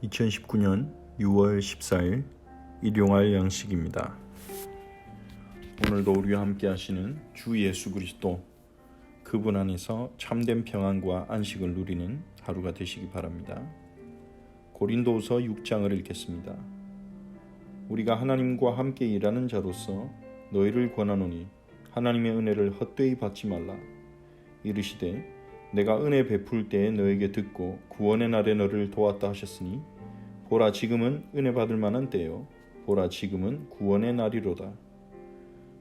2019년 6월 14일 일용할 양식입니다. 오늘도 우리와 함께 하시는 주 예수 그리스도 그분 안에서 참된 평안과 안식을 누리는 하루가 되시기 바랍니다. 고린도후서 6장을 읽겠습니다. 우리가 하나님과 함께 일하는 자로서 너희를 권하노니 하나님의 은혜를 헛되이 받지 말라. 이르시되 내가 은혜 베풀 때에 너에게 듣고 구원의 날에 너를 도왔다 하셨으니 보라 지금은 은혜 받을 만한 때요 보라 지금은 구원의 날이로다.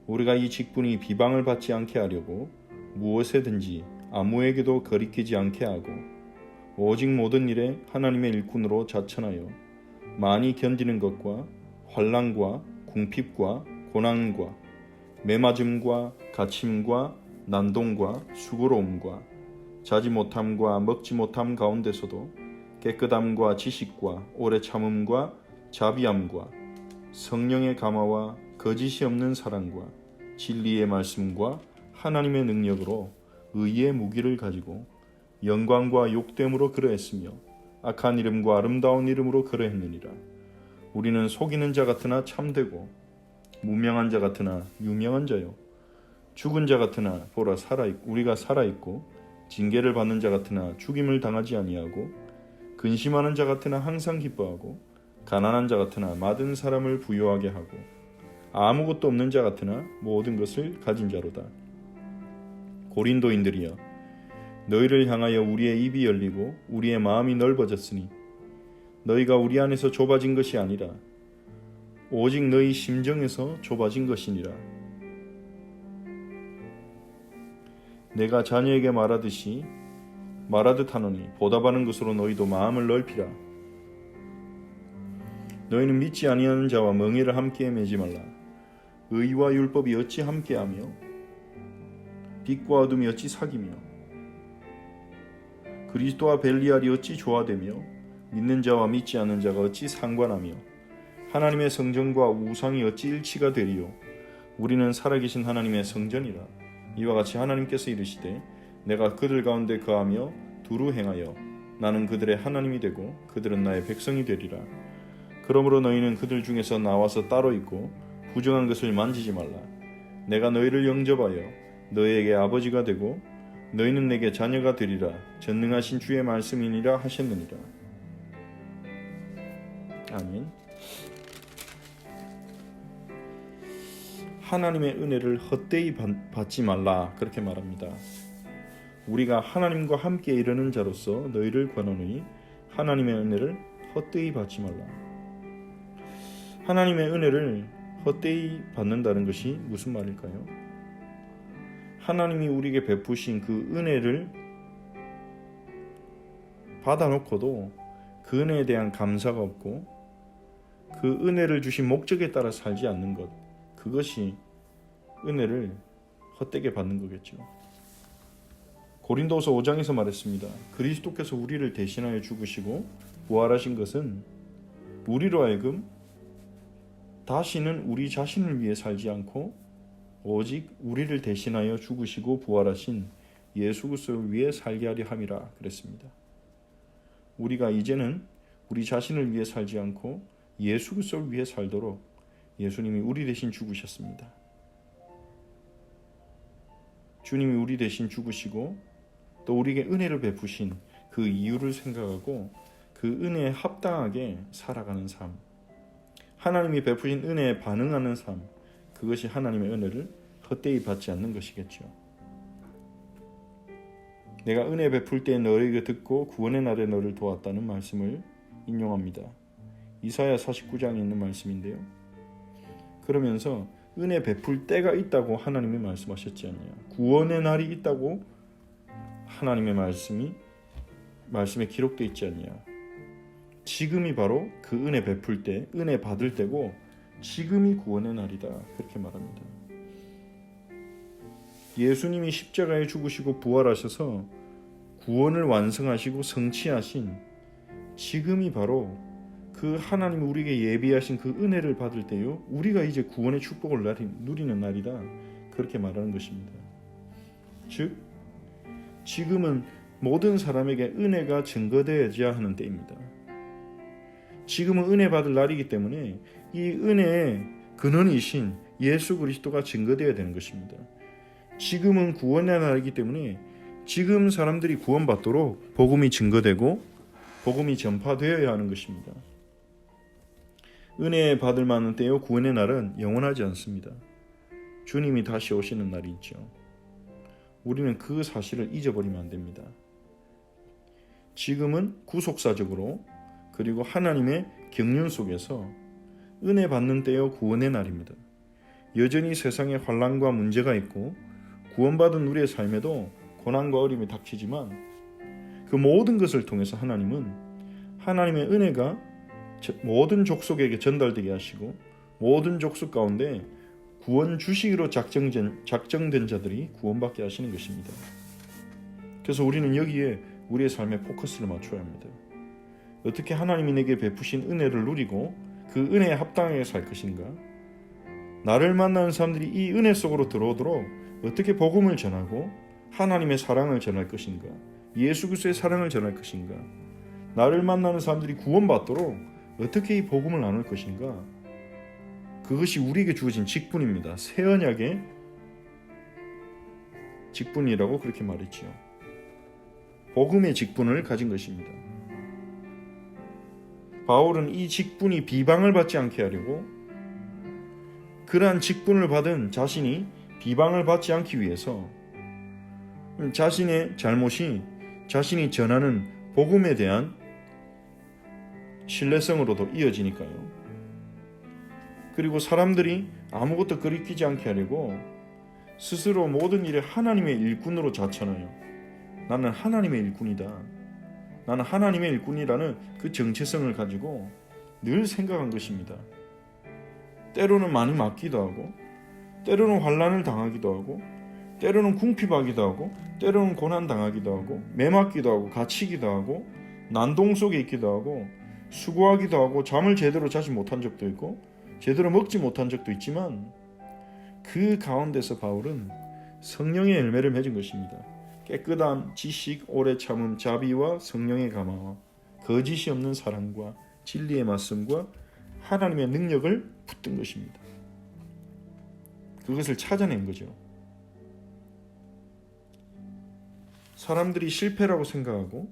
우리가 이 직분이 비방을 받지 않게 하려고 무엇에든지 아무에게도 거리끼지 않게 하고 오직 모든 일에 하나님의 일꾼으로 자천하여 많이 견디는 것과 환난과 궁핍과 고난과 매맞음과 갇힘과 난동과 수고로움과 자지 못함과 먹지 못함 가운데서도 깨끗함과 지식과 오래 참음과 자비함과 성령의 감화와 거짓이 없는 사랑과 진리의 말씀과 하나님의 능력으로 의의 무기를 가지고 영광과 욕됨으로 그러했으며 악한 이름과 아름다운 이름으로 그러했느니라. 우리는 속이는 자 같으나 참되고 무명한 자 같으나 유명한 자요 죽은 자 같으나 보라 우리가 살아있고 징계를 받는 자 같으나 죽임을 당하지 아니하고 근심하는 자 같으나 항상 기뻐하고 가난한 자 같으나 많은 사람을 부유하게 하고 아무것도 없는 자 같으나 모든 것을 가진 자로다. 고린도인들이여 너희를 향하여 우리의 입이 열리고 우리의 마음이 넓어졌으니 너희가 우리 안에서 좁아진 것이 아니라 오직 너희 심정에서 좁아진 것이니라. 내가 자녀에게 말하듯 하노니 보답하는 것으로 너희도 마음을 넓히라. 너희는 믿지 아니하는 자와 멍에를 함께 매지 말라. 의와 율법이 어찌 함께하며 빛과 어둠이 어찌 사귀며 그리스도와 벨리알이 어찌 조화되며 믿는 자와 믿지 않는 자가 어찌 상관하며 하나님의 성전과 우상이 어찌 일치가 되리요. 우리는 살아계신 하나님의 성전이라. 이와 같이 하나님께서 이르시되 내가 그들 가운데 거하며 두루 행하여 나는 그들의 하나님이 되고 그들은 나의 백성이 되리라. 그러므로 너희는 그들 중에서 나와서 따로 있고 부정한 것을 만지지 말라. 내가 너희를 영접하여 너희에게 아버지가 되고 너희는 내게 자녀가 되리라. 전능하신 주의 말씀이니라 하셨느니라. 아멘. 하나님의 은혜를 헛되이 받지 말라 그렇게 말합니다. 우리가 하나님과 함께 이르는 자로서 너희를 권하노니 하나님의 은혜를 헛되이 받지 말라. 하나님의 은혜를 헛되이 받는다는 것이 무슨 말일까요? 하나님이 우리에게 베푸신 그 은혜를 받아놓고도 그 은혜에 대한 감사가 없고 그 은혜를 주신 목적에 따라 살지 않는 것, 그것이 은혜를 헛되게 받는 거겠죠. 고린도후서 5장에서 말했습니다. 그리스도께서 우리를 대신하여 죽으시고 부활하신 것은 우리로 하여금 다시는 우리 자신을 위해 살지 않고 오직 우리를 대신하여 죽으시고 부활하신 예수 그리스도를 위해 살게 하려 함이라 그랬습니다. 우리가 이제는 우리 자신을 위해 살지 않고 예수 그리스도를 위해 살도록 예수님이 우리 대신 죽으셨습니다. 주님이 우리 대신 죽으시고 또 우리에게 은혜를 베푸신 그 이유를 생각하고 그 은혜에 합당하게 살아가는 삶, 하나님이 베푸신 은혜에 반응하는 삶, 그것이 하나님의 은혜를 헛되이 받지 않는 것이겠죠. 내가 은혜 베풀 때 너에게 듣고 구원의 날에 너를 도왔다는 말씀을 인용합니다. 이사야 49장에 있는 말씀인데요. 그러면서 은혜 베풀 때가 있다고 하나님이 말씀하셨지 않냐. 구원의 날이 있다고 하나님의 말씀에 기록되어 있지 않냐. 지금이 바로 그 은혜 베풀 때, 은혜 받을 때고 지금이 구원의 날이다. 그렇게 말합니다. 예수님이 십자가에 죽으시고 부활하셔서 구원을 완성하시고 성취하신 지금이 바로 그 하나님이 우리에게 예비하신 그 은혜를 받을 때요, 우리가 이제 구원의 축복을 누리는 날이다. 그렇게 말하는 것입니다. 즉 지금은 모든 사람에게 은혜가 증거되어야 하는 때입니다. 지금은 은혜 받을 날이기 때문에 이 은혜의 근원이신 예수 그리스도가 증거되어야 되는 것입니다. 지금은 구원의 날이기 때문에 지금 사람들이 구원받도록 복음이 증거되고 복음이 전파되어야 하는 것입니다. 은혜 받을 만한 때요 구원의 날은 영원하지 않습니다. 주님이 다시 오시는 날이 있죠. 우리는 그 사실을 잊어버리면 안 됩니다. 지금은 구속사적으로 그리고 하나님의 경륜 속에서 은혜 받는 때요 구원의 날입니다. 여전히 세상에 환난과 문제가 있고 구원받은 우리의 삶에도 고난과 어려움이 닥치지만 그 모든 것을 통해서 하나님은 하나님의 은혜가 모든 족속에게 전달되게 하시고 모든 족속 가운데 구원 주시기로 작정된 자들이 구원받게 하시는 것입니다. 그래서 우리는 여기에 우리의 삶에 포커스를 맞춰야 합니다. 어떻게 하나님이 내게 베푸신 은혜를 누리고 그 은혜에 합당하게 살 것인가? 나를 만나는 사람들이 이 은혜 속으로 들어오도록 어떻게 복음을 전하고 하나님의 사랑을 전할 것인가? 예수 그리스도의 사랑을 전할 것인가? 나를 만나는 사람들이 구원받도록 어떻게 이 복음을 나눌 것인가? 그것이 우리에게 주어진 직분입니다. 새 언약의 직분이라고 그렇게 말했지요. 복음의 직분을 가진 것입니다. 바울은 이 직분이 비방을 받지 않게 하려고 그러한 직분을 받은 자신이 비방을 받지 않기 위해서 자신의 잘못이 자신이 전하는 복음에 대한 신뢰성으로도 이어지니까요. 그리고 사람들이 아무것도 거리끼지 않게 하려고 스스로 모든 일에 하나님의 일꾼으로 자처해요. 나는 하나님의 일꾼이다. 나는 하나님의 일꾼이라는 그 정체성을 가지고 늘 생각한 것입니다. 때로는 많이 맞기도 하고 때로는 환난을 당하기도 하고 때로는 궁핍하기도 하고 때로는 고난당하기도 하고 매맞기도 하고 갇히기도 하고 난동 속에 있기도 하고 수고하기도 하고 잠을 제대로 자지 못한 적도 있고 제대로 먹지 못한 적도 있지만 그 가운데서 바울은 성령의 열매를 맺은 것입니다. 깨끗함, 지식, 오래 참음, 자비와 성령의 감화와 거짓이 없는 사랑과 진리의 말씀과 하나님의 능력을 붙든 것입니다. 그것을 찾아낸 거죠. 사람들이 실패라고 생각하고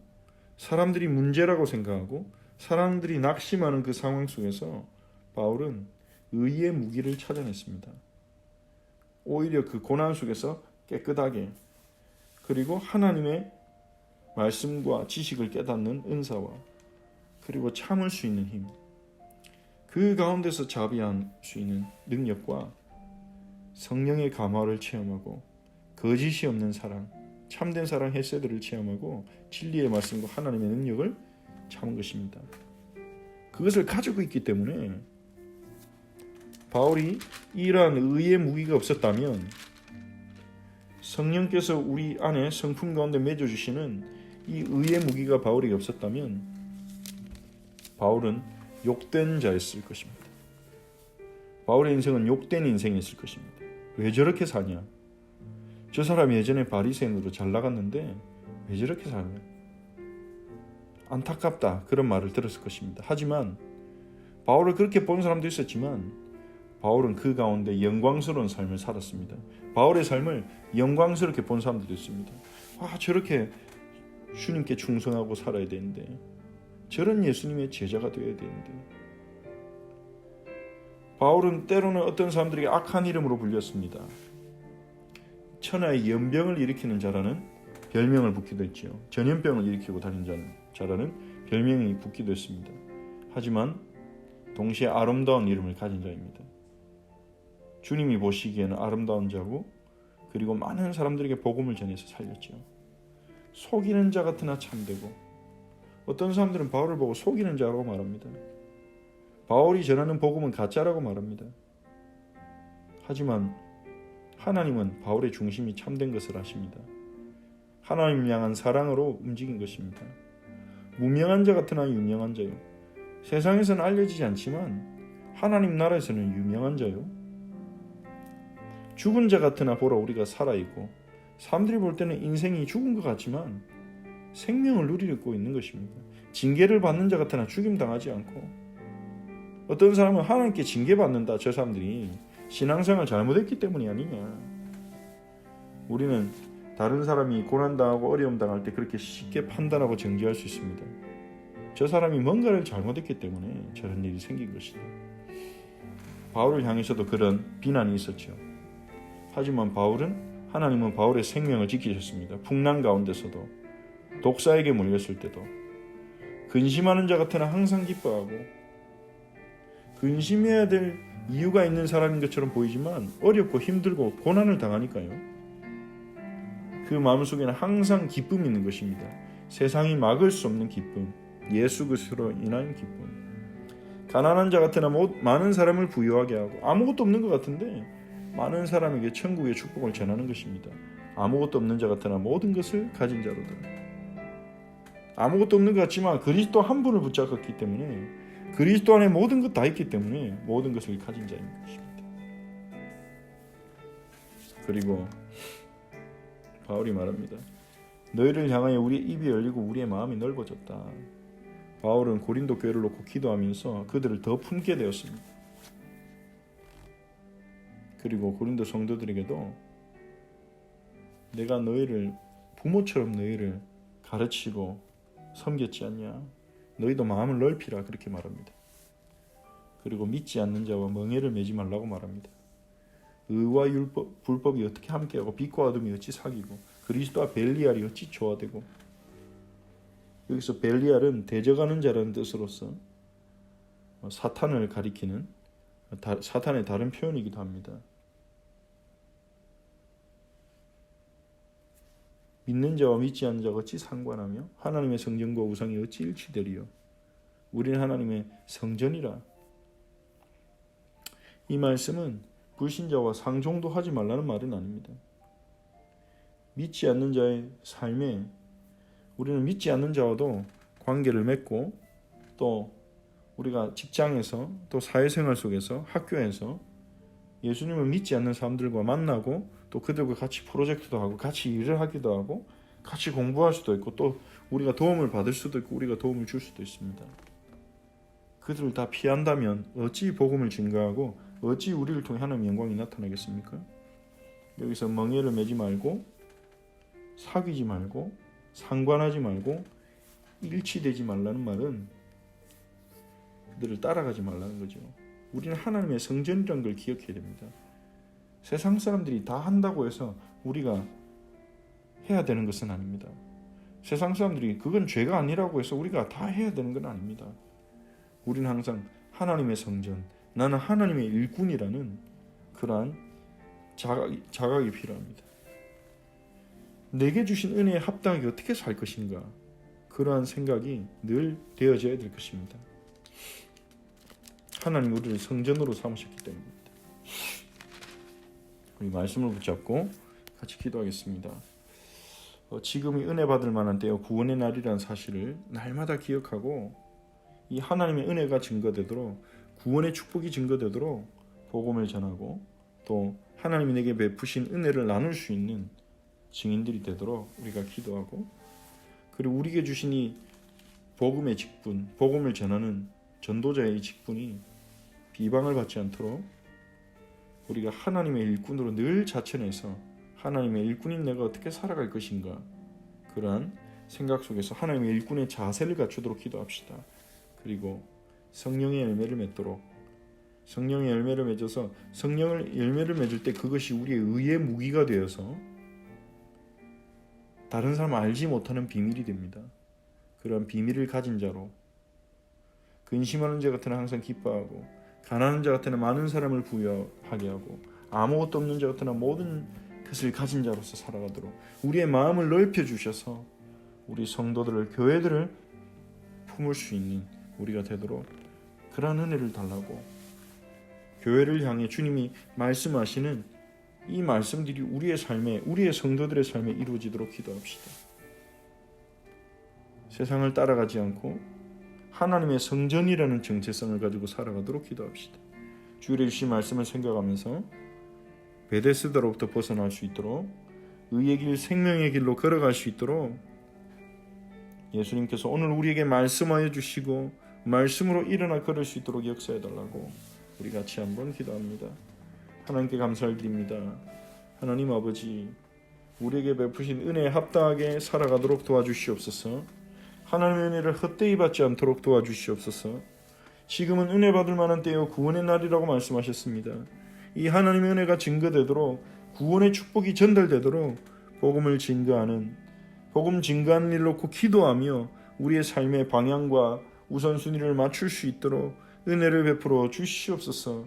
사람들이 문제라고 생각하고 사람들이 낙심하는 그 상황 속에서 바울은 의의 무기를 찾아냈습니다. 오히려 그 고난 속에서 깨끗하게 그리고 하나님의 말씀과 지식을 깨닫는 은사와 그리고 참을 수 있는 힘, 그 가운데서 자비할 수 있는 능력과 성령의 감화를 체험하고 거짓이 없는 사랑, 참된 사랑 헤세드를 체험하고 진리의 말씀과 하나님의 능력을 참은 것입니다. 그것을 가지고 있기 때문에 바울이 이러한 의의 무기가 없었다면 성령께서 우리 안에 성품 가운데 맺어주시는 이 의의 무기가 바울에게 없었다면 바울은 욕된 자였을 것입니다. 바울의 인생은 욕된 인생이었을 것입니다. 왜 저렇게 사냐? 저 사람이 예전에 바리새인으로 잘 나갔는데 왜 저렇게 사냐? 안타깝다 그런 말을 들었을 것입니다. 하지만 바울을 그렇게 본 사람도 있었지만 바울은 그 가운데 영광스러운 삶을 살았습니다. 바울의 삶을 영광스럽게 본 사람들도 있습니다. 저렇게 주님께 충성하고 살아야 되는데 저런 예수님의 제자가 되어야 되는데 바울은 때로는 어떤 사람들에게 악한 이름으로 불렸습니다. 천하의 연병을 일으키는 자라는 별명을 붙기도 했죠. 전염병을 일으키고 다니는 자라는 별명이 붙기도 했습니다. 하지만 동시에 아름다운 이름을 가진 자입니다. 주님이 보시기에는 아름다운 자고 그리고 많은 사람들에게 복음을 전해서 살렸죠. 속이는 자 같으나 참되고 어떤 사람들은 바울을 보고 속이는 자라고 말합니다. 바울이 전하는 복음은 가짜라고 말합니다. 하지만 하나님은 바울의 중심이 참된 것을 아십니다. 하나님을 향한 사랑으로 움직인 것입니다. 무명한 자 같으나 유명한 자요. 세상에서는 알려지지 않지만 하나님 나라에서는 유명한 자요. 죽은 자 같으나 보라 우리가 살아있고 사람들이 볼 때는 인생이 죽은 것 같지만 생명을 누리고 있는 것입니다. 징계를 받는 자 같으나 죽임당하지 않고 어떤 사람은 하나님께 징계받는다. 저 사람들이 신앙생활 잘못했기 때문이 아니냐. 우리는 다른 사람이 고난당하고 어려움 당할 때 그렇게 쉽게 판단하고 정죄할 수 있습니다. 저 사람이 뭔가를 잘못했기 때문에 저런 일이 생긴 것이다. 바울을 향해서도 그런 비난이 있었죠. 하지만 하나님은 바울의 생명을 지키셨습니다. 풍랑 가운데서도, 독사에게 물렸을 때도. 근심하는 자 같으나 항상 기뻐하고, 근심해야 될 이유가 있는 사람인 것처럼 보이지만 어렵고 힘들고 고난을 당하니까요. 그 마음속에는 항상 기쁨이 있는 것입니다. 세상이 막을 수 없는 기쁨, 예수 그리스도로 인한 기쁨. 가난한 자 같으나 많은 사람을 부유하게 하고, 아무것도 없는 것 같은데 많은 사람에게 천국의 축복을 전하는 것입니다. 아무것도 없는 자 같으나 모든 것을 가진 자로다. 아무것도 없는 것 같지만 그리스도 한 분을 붙잡았기 때문에, 그리스도 안에 모든 것 다 있기 때문에 모든 것을 가진 자인 것입니다. 그리고 바울이 말합니다. 너희를 향하여 우리의 입이 열리고 우리의 마음이 넓어졌다. 바울은 고린도 교회를 놓고 기도하면서 그들을 더 품게 되었습니다. 그리고 고린도 성도들에게도 내가 너희를 부모처럼 너희를 가르치고 섬겼지 않냐. 너희도 마음을 넓히라 그렇게 말합니다. 그리고 믿지 않는 자와 멍에를 매지 말라고 말합니다. 의와 불법이 어떻게 함께하고 빛과 어둠이 어찌 사귀고 그리스도와 벨리알이 어찌 조화되고. 여기서 벨리알은 대적하는 자라는 뜻으로서 사탄을 가리키는 사탄의 다른 표현이기도 합니다. 믿는 자와 믿지 않는 자가 어찌 상관하며 하나님의 성전과 우상이 어찌 일치되리요. 우리는 하나님의 성전이라. 이 말씀은 불신자와 상종도 하지 말라는 말은 아닙니다. 믿지 않는 자의 삶에 우리는 믿지 않는 자와도 관계를 맺고, 또 우리가 직장에서, 또 사회생활 속에서, 학교에서 예수님을 믿지 않는 사람들과 만나고, 또 그들과 같이 프로젝트도 하고 같이 일을 하기도 하고 같이 공부할 수도 있고, 또 우리가 도움을 받을 수도 있고 우리가 도움을 줄 수도 있습니다. 그들을 다 피한다면 어찌 복음을 증거하고 어찌 우리를 통해 하나님의 영광이 나타나겠습니까? 여기서 멍에를 매지 말고, 사귀지 말고, 상관하지 말고, 일치되지 말라는 말은 그들을 따라가지 말라는 거죠. 우리는 하나님의 성전이라는 걸 기억해야 됩니다. 세상 사람들이 다 한다고 해서 우리가 해야 되는 것은 아닙니다. 세상 사람들이 그건 죄가 아니라고 해서 우리가 다 해야 되는 건 아닙니다. 우리는 항상 하나님의 성전, 나는 하나님의 일꾼이라는 그러한 자각이 필요합니다. 내게 주신 은혜에 합당하게 어떻게 살 것인가, 그러한 생각이 늘 되어져야 될 것입니다. 하나님 우리를 성전으로 삼으셨기 때문입니다. 우리 말씀을 붙잡고 같이 기도하겠습니다. 지금이 은혜 받을 만한 때요, 구원의 날이라는 사실을 날마다 기억하고, 이 하나님의 은혜가 증거되도록, 구원의 축복이 증거되도록 복음을 전하고, 또 하나님이 내게 베푸신 은혜를 나눌 수 있는 증인들이 되도록 우리가 기도하고, 그리고 우리에게 주신 이 복음의 직분, 복음을 전하는 전도자의 직분이 비방을 받지 않도록 우리가 하나님의 일꾼으로 늘 자천해서 하나님의 일꾼인 내가 어떻게 살아갈 것인가, 그러한 생각 속에서 하나님의 일꾼의 자세를 갖추도록 기도합시다. 그리고 성령의 열매를 맺도록, 성령의 열매를 맺어서 성령의 열매를 맺을 때 그것이 우리의 의의 무기가 되어서 다른 사람 알지 못하는 비밀이 됩니다. 그런 비밀을 가진 자로, 근심하는 자 같으나 항상 기뻐하고, 가난한 자 같으나 많은 사람을 부유하게 하고, 아무것도 없는 자 같으나 모든 것을 가진 자로서 살아가도록 우리의 마음을 넓혀 주셔서 우리 성도들을, 교회들을 품을 수 있는 우리가 되도록 그러한 은혜를 달라고, 교회를 향해 주님이 말씀하시는 이 말씀들이 우리의 삶에, 우리의 성도들의 삶에 이루어지도록 기도합시다. 세상을 따라가지 않고 하나님의 성전이라는 정체성을 가지고 살아가도록 기도합시다. 주일에 주신 말씀을 생각하면서 베데스다로부터 벗어날 수 있도록, 의의 길, 생명의 길로 걸어갈 수 있도록 예수님께서 오늘 우리에게 말씀하여 주시고 말씀으로 일어나 걸을 수 있도록 역사해달라고 우리 같이 한번 기도합니다. 하나님께 감사를 드립니다. 하나님 아버지, 우리에게 베푸신 은혜에 합당하게 살아가도록 도와주시옵소서. 하나님의 은혜를 헛되이 받지 않도록 도와주시옵소서. 지금은 은혜 받을 만한 때요 구원의 날이라고 말씀하셨습니다. 이 하나님의 은혜가 증거되도록, 구원의 축복이 전달되도록 복음을 증거하는, 복음 증거하는 일 놓고 기도하며 우리의 삶의 방향과 우선순위를 맞출 수 있도록 은혜를 베풀어 주시옵소서.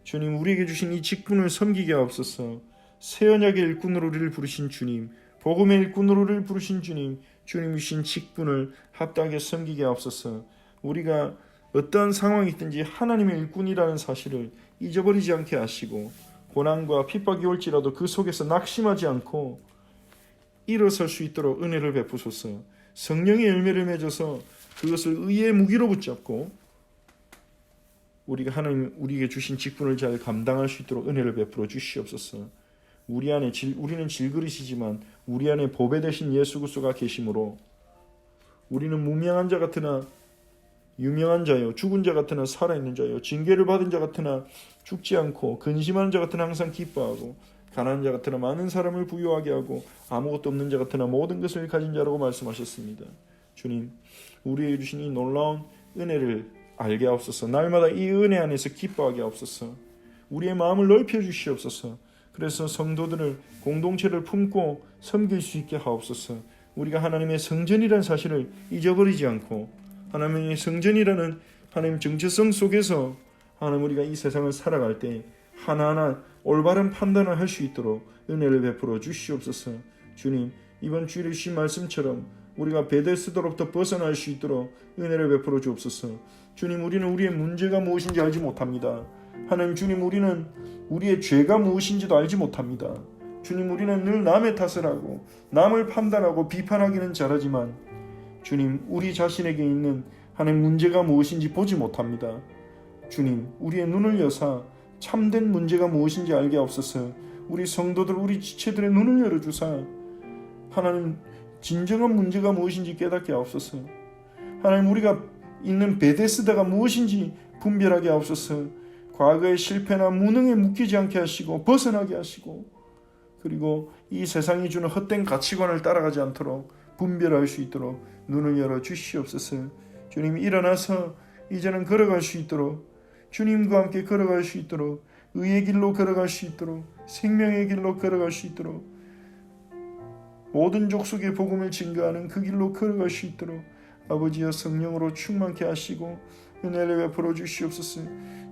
주님, 우리에게 주신 이 직분을 섬기게 하옵소서. 새 언약의 일꾼으로 우리를 부르신 주님, 복음의 일꾼으로 우리를 부르신 주님, 주님 주신 직분을 합당하게 섬기게 하옵소서. 우리가 어떠한 상황이 있든지 하나님의 일꾼이라는 사실을 잊어버리지 않게 하시고, 고난과 핍박이 올지라도 그 속에서 낙심하지 않고 일어설 수 있도록 은혜를 베푸소서. 성령의 열매를 맺어서 그것을 의의 무기로 붙잡고 우리가 하나님 우리에게 주신 직분을 잘 감당할 수 있도록 은혜를 베풀어 주시옵소서. 우리는 질그릇이지만 우리 안에 보배 되신 예수 그리스도가 계심으로 우리는 무명한 자 같으나 유명한 자요, 죽은 자 같으나 살아있는 자요, 징계를 받은 자 같으나 죽지 않고, 근심하는 자 같으나 항상 기뻐하고, 가난한 자 같으나 많은 사람을 부유하게 하고, 아무것도 없는 자 같으나 모든 것을 가진 자라고 말씀하셨습니다. 주님, 우리에게 주신 이 놀라운 은혜를 알게 하옵소서. 날마다 이 은혜 안에서 기뻐하게 하옵소서. 우리의 마음을 넓혀 주시옵소서. 그래서 성도들을, 공동체를 품고 섬길 수 있게 하옵소서. 우리가 하나님의 성전이라는 사실을 잊어버리지 않고 하나님의 성전이라는 하나님 정체성 속에서 하나님 우리가 이 세상을 살아갈 때 하나하나 올바른 판단을 할 수 있도록 은혜를 베풀어 주시옵소서. 주님, 이번 주일에 주신 말씀처럼 우리가 베데스다로부터 벗어날 수 있도록 은혜를 베풀어 주옵소서. 주님, 우리는 우리의 문제가 무엇인지 알지 못합니다. 하나님, 주님, 우리는 우리의 죄가 무엇인지도 알지 못합니다. 주님, 우리는 늘 남의 탓을 하고 남을 판단하고 비판하기는 잘하지만 주님, 우리 자신에게 있는 하나님 문제가 무엇인지 보지 못합니다. 주님, 우리의 눈을 여사 참된 문제가 무엇인지 알게 하옵소서. 우리 성도들, 우리 지체들의 눈을 열어주사 하나님 진정한 문제가 무엇인지 깨닫게 하옵소서. 하나님, 우리가 있는 베데스다가 무엇인지 분별하게 하옵소서. 과거의 실패나 무능에 묶이지 않게 하시고 벗어나게 하시고, 그리고 이 세상이 주는 헛된 가치관을 따라가지 않도록 분별할 수 있도록 눈을 열어 주시옵소서. 주님, 일어나서 이제는 걸어갈 수 있도록, 주님과 함께 걸어갈 수 있도록, 의의 길로 걸어갈 수 있도록, 생명의 길로 걸어갈 수 있도록, 모든 족속의 복음을 증거하는 그 길로 걸어갈 수 있도록 아버지여 성령으로 충만케 하시고 은혜를 베풀어 주시옵소서.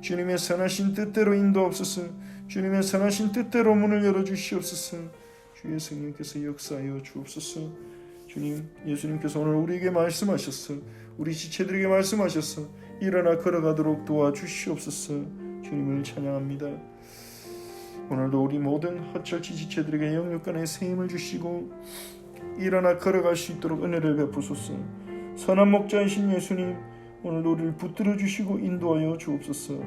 주님의 선하신 뜻대로 인도하옵소서. 주님의 선하신 뜻대로 문을 열어 주시옵소서. 주의 성령께서 역사하여 주옵소서. 주님, 예수님께서 오늘 우리에게 말씀하셨어. 우리 지체들에게 말씀하셨어. 일어나 걸어가도록 도와주시옵소서. 주님을 찬양합니다. 오늘도 우리 모든 헛철치 지체들에게 영육간의 새 힘을 주시고 일어나 걸어갈 수 있도록 은혜를 베푸소서. 선한 목자이신 예수님, 오늘도 우리를 붙들어 주시고 인도하여 주옵소서.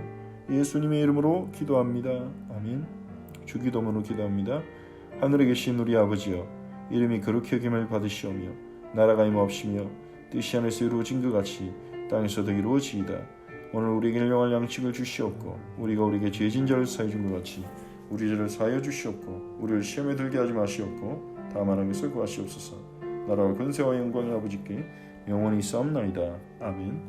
예수님의 이름으로 기도합니다. 아멘. 주기도문으로 기도합니다. 하늘에 계신 우리 아버지여, 이름이 거룩히 여김을 받으시오며 나라가 임하옵시며 뜻이 하늘에서 이루어진 것 같이 땅에서도 이루어지이다. 오늘 우리에게 일용할 양식을 주시옵고 우리가 우리에게 죄진 자를 사해 준 것 같이 우리 죄를 사하여 주시옵고 우리를 시험에 들게 하지 마시옵고 다만 하나님께서 구하시옵소서. 나라와 권세와 영광이 아버지께 영원히 있사옵나이다. 아멘.